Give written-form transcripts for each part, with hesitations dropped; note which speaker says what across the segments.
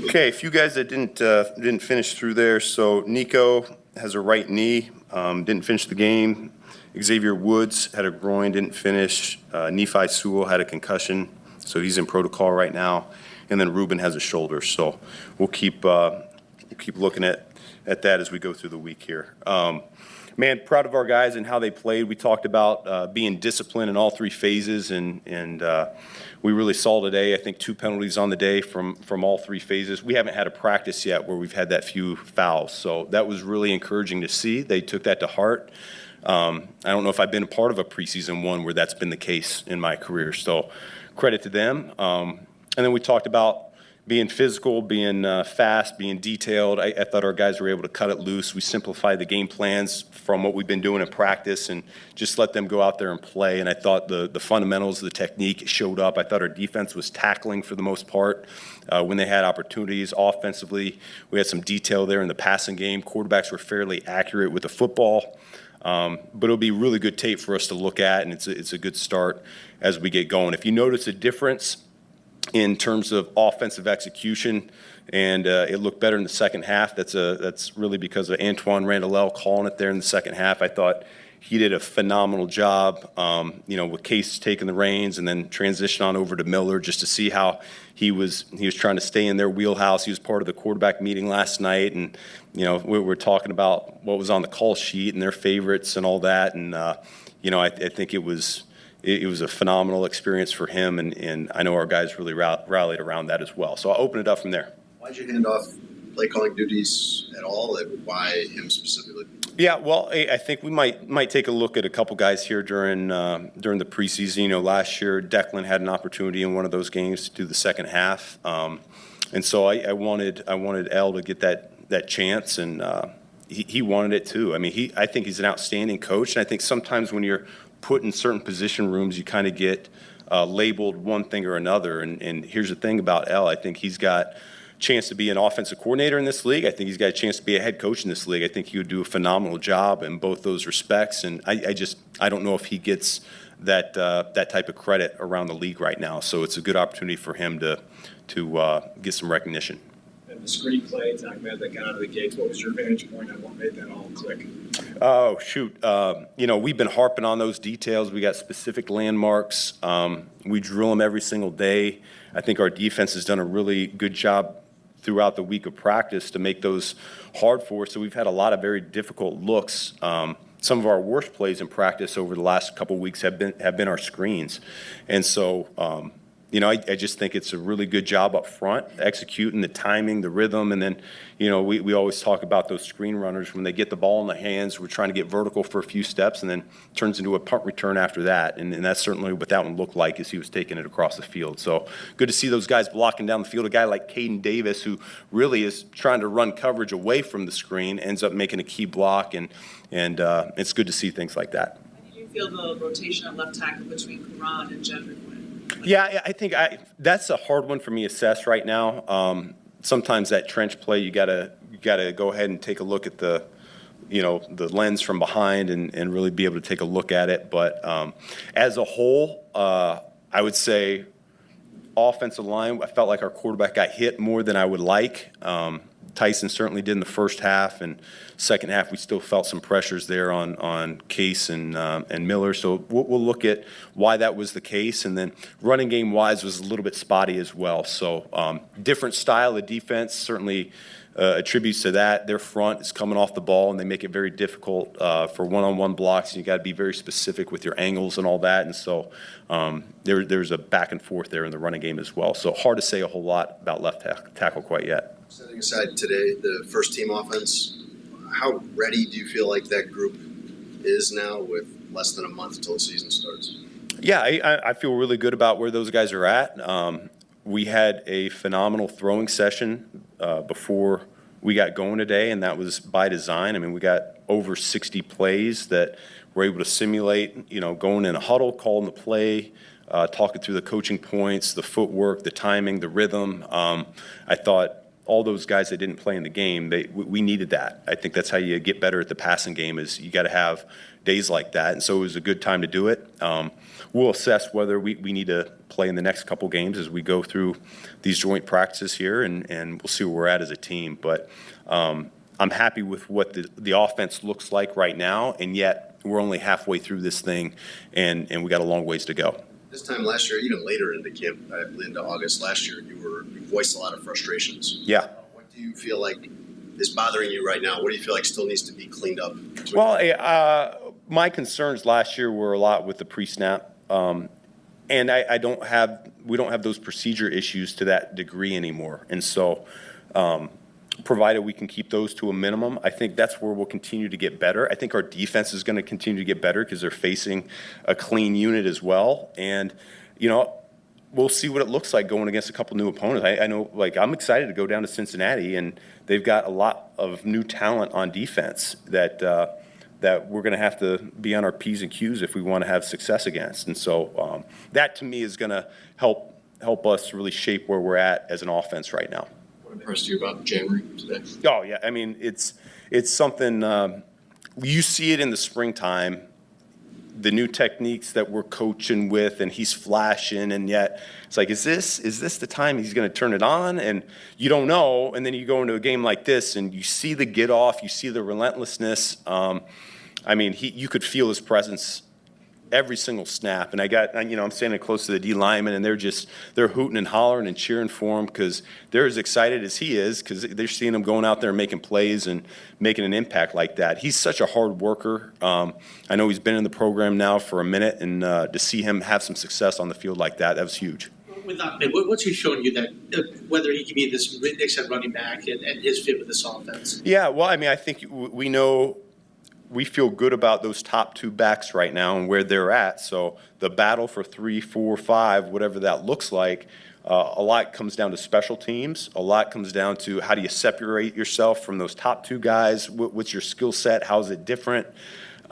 Speaker 1: Okay, a few guys that didn't finish through there. So Nico has a right knee, didn't finish the game. Xavier Woods had a groin, didn't finish. Nephi Sewell had a concussion, so he's in protocol right now. And then Ruben has a shoulder, so we'll keep looking at that as we go through the week here. Man, proud of our guys and how they played. We talked about being disciplined in all three phases, and we really saw today, I think, 2 penalties on the day from all three phases. We haven't had a practice yet where we've had that few fouls, so that was really encouraging to see. They took that to heart. I don't know if I've been a part of a preseason one where that's been the case in my career, so credit to them. And then we talked about being physical, being fast, being detailed. I thought our guys were able to cut it loose. We simplified the game plans from what we've been doing in practice and just let them go out there and play. And I thought the fundamentals, the technique showed up. I thought our defense was tackling for the most part when they had opportunities. Offensively, we had some detail there in the passing game. Quarterbacks were fairly accurate with the football. But it'll be really good tape for us to look at, and it's a good start as we get going. If you notice a difference in terms of offensive execution, and it looked better in the second half. That's really because of Antoine Randall calling it there in the second half. I thought he did a phenomenal job, with Case taking the reins and then transition on over to Miller just to see how he was trying to stay in their wheelhouse. He was part of the quarterback meeting last night, and we were talking about what was on the call sheet and their favorites and all that, and I think it was a phenomenal experience for him, and I know our guys really rallied around that as well. So I'll open it up from there.
Speaker 2: Why'd you hand off play calling duties at all? Why him specifically?
Speaker 1: Yeah, well, I think we might take a look at a couple guys here during the preseason. Last year Declan had an opportunity in one of those games to do the second half, and so I wanted El to get that chance, and he wanted it too. I mean, I think he's an outstanding coach, and I think sometimes when you're put in certain position rooms, you kind of get labeled one thing or another. And here's the thing about El. I think he's got a chance to be an offensive coordinator in this league. I think he's got a chance to be a head coach in this league. I think he would do a phenomenal job in both those respects. And I don't know if he gets that type of credit around the league right now. So it's a good opportunity for him to get some recognition.
Speaker 3: And the screen play, talking about that got out of the gates, what was your vantage point on what made that all click?
Speaker 1: Oh, shoot. We've been harping on those details. We got specific landmarks. We drill them every single day. I think our defense has done a really good job throughout the week of practice to make those hard for us. So we've had a lot of very difficult looks. Some of our worst plays in practice over the last couple of weeks have been our screens. And so, I just think it's a really good job up front, executing the timing, the rhythm, and then, we always talk about those screen runners. When they get the ball in the hands, we're trying to get vertical for a few steps, and then turns into a punt return after that. And that's certainly what that one looked like as he was taking it across the field. So good to see those guys blocking down the field. A guy like Caden Davis, who really is trying to run coverage away from the screen, ends up making a key block, and it's good to see things like that.
Speaker 4: How did you feel the rotation at left tackle between Quran and Jedrick?
Speaker 1: Yeah, I think that's a hard one for me to assess right now. Sometimes that trench play, you gotta go ahead and take a look at the lens from behind and really be able to take a look at it. But as a whole, I would say offensive line, I felt like our quarterback got hit more than I would like. Tyson certainly did in the first half, and second half we still felt some pressures there on Case and Miller. So we'll look at why that was the case, and then running game wise was a little bit spotty as well. So different style of defense certainly attributes to that. Their front is coming off the ball, and they make it very difficult for one-on-one blocks. And you got to be very specific with your angles and all that. And so there's a back and forth there in the running game as well. So hard to say a whole lot about left tackle quite yet.
Speaker 2: Setting aside today the first team offense, how ready do you feel like that group is now with less than a month until the season starts?
Speaker 1: Yeah, I feel really good about where those guys are at. We had a phenomenal throwing session before we got going today, and that was by design. I mean, we got over 60 plays that we're able to simulate, going in a huddle, calling the play, talking through the coaching points, the footwork, the timing, the rhythm. I thought all those guys that didn't play in the game, we needed that. I think that's how you get better at the passing game, is you got to have days like that. And so it was a good time to do it. We'll assess whether we need to play in the next couple games as we go through these joint practices here, and we'll see where we're at as a team. But I'm happy with what the offense looks like right now, and yet we're only halfway through this thing, and we got a long ways to go.
Speaker 2: This time last year, even later into camp, into August last year, you voiced a lot of frustrations.
Speaker 1: Yeah.
Speaker 2: What do you feel like is bothering you right now? What do you feel like still needs to be cleaned up?
Speaker 1: Well, my concerns last year were a lot with the pre-snap, and we don't have those procedure issues to that degree anymore. And so, provided we can keep those to a minimum, I think that's where we'll continue to get better. I think our defense is going to continue to get better because they're facing a clean unit as well. And, we'll see what it looks like going against a couple new opponents. I know, I'm excited to go down to Cincinnati, and they've got a lot of new talent on defense that we're going to have to be on our P's and Q's if we want to have success against. And so that, to me, is going to help us really shape where we're at as an offense right now.
Speaker 2: What impressed you about January today?
Speaker 1: Oh, yeah. I mean, it's something you see it in the springtime, the new techniques that we're coaching with, and he's flashing, and yet it's like, is this the time he's going to turn it on? And you don't know, and then you go into a game like this, and you see the get off, you see the relentlessness. I mean, you could feel his presence every single snap. And I'm standing close to the D linemen, and they're hooting and hollering and cheering for him because they're as excited as he is, because they're seeing him going out there and making plays and making an impact like that. He's such a hard worker. I know he's been in the program now for a minute, and to see him have some success on the field like that was huge.
Speaker 5: What's he showing you that whether he can be this next running back and his fit with this offense?
Speaker 1: Yeah, well, I mean, I think we know. We feel good about those top two backs right now and where they're at. So the battle for 3, 4, 5, whatever that looks like, a lot comes down to special teams. A lot comes down to how do you separate yourself from those top two guys? What's your skill set? How is it different? He's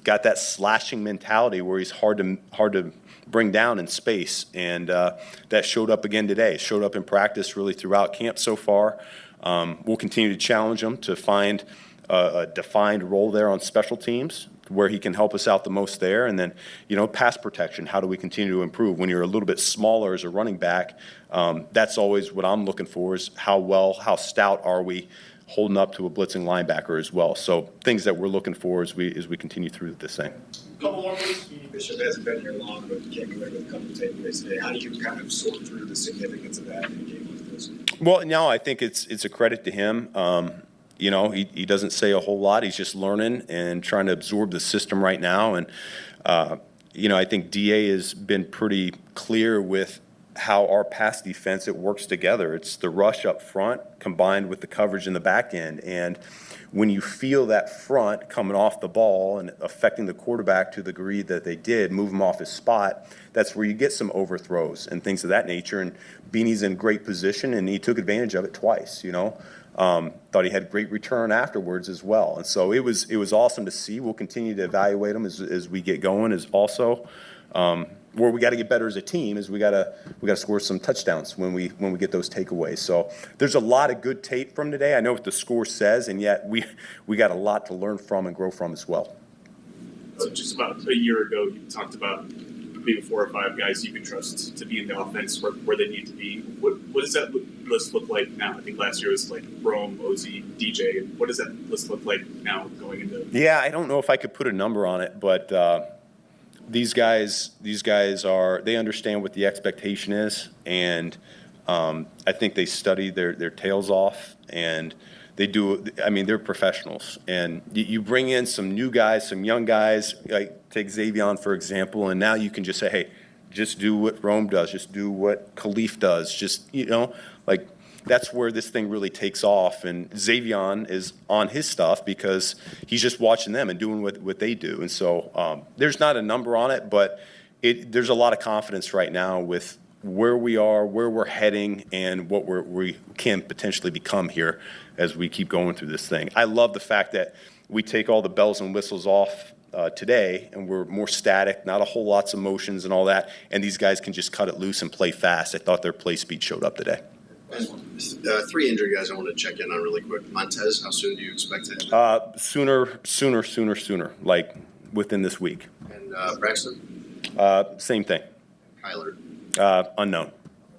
Speaker 1: got that slashing mentality where he's hard to bring down in space, and that showed up again today. Showed up in practice really throughout camp so far. We'll continue to challenge him to find a defined role there on special teams where he can help us out the most there. And then, pass protection, how do we continue to improve? When you're a little bit smaller as a running back, that's always what I'm looking for, is how stout are we holding up to a blitzing linebacker as well. So things that we're looking for as we continue through this thing.
Speaker 3: Couple more, please. Bishop hasn't been here long, but you came away with a couple of takeaways today. How do you kind of sort through the significance of that in a game like this?
Speaker 1: Well, no, I think it's a credit to him. He doesn't say a whole lot. He's just learning and trying to absorb the system right now. And, I think DA has been pretty clear with how our pass defense, it works together. It's the rush up front combined with the coverage in the back end. And when you feel that front coming off the ball and affecting the quarterback to the degree that they did, move him off his spot, that's where you get some overthrows and things of that nature. And Beanie's in great position, and he took advantage of it twice, Thought he had great return afterwards as well. And so it was awesome to see. We'll continue to evaluate him as we get going. Is also where we got to get better as a team is we got to score some touchdowns when we get those takeaways. So there's a lot of good tape from today. I know what the score says, and yet we got a lot to learn from and grow from as well.
Speaker 6: So just about a year ago, you talked about maybe 4 or 5 guys you can trust to be in the offense where they need to be. What does that list look like now? I think last year was like Rome, Ozzie, DJ. What does that list look like now going into? Yeah,
Speaker 1: I don't know if I could put a number on it, but these guys they understand what the expectation is, and I think they study their tails off, and they do. I mean, they're professionals, and you bring in some new guys, some young guys, like take Xavion for example, and now you can just say, hey, just do what Rome does, just do what Khalif does, just that's where this thing really takes off. And Xavion is on his stuff because he's just watching them and doing what they do. And so there's not a number on it, but there's a lot of confidence right now with where we are, where we're heading, and what we can potentially become here as we keep going through this thing. I love the fact that we take all the bells and whistles off today, and we're more static, not a whole lots of motions and all that, and these guys can just cut it loose and play fast. I thought their play speed showed up today.
Speaker 2: Three injury guys I want to check in on really quick. Montez, how soon do you expect to have
Speaker 1: Sooner, like within this week.
Speaker 2: And Braxton,
Speaker 1: Same thing,
Speaker 2: Kyler.
Speaker 1: unknown.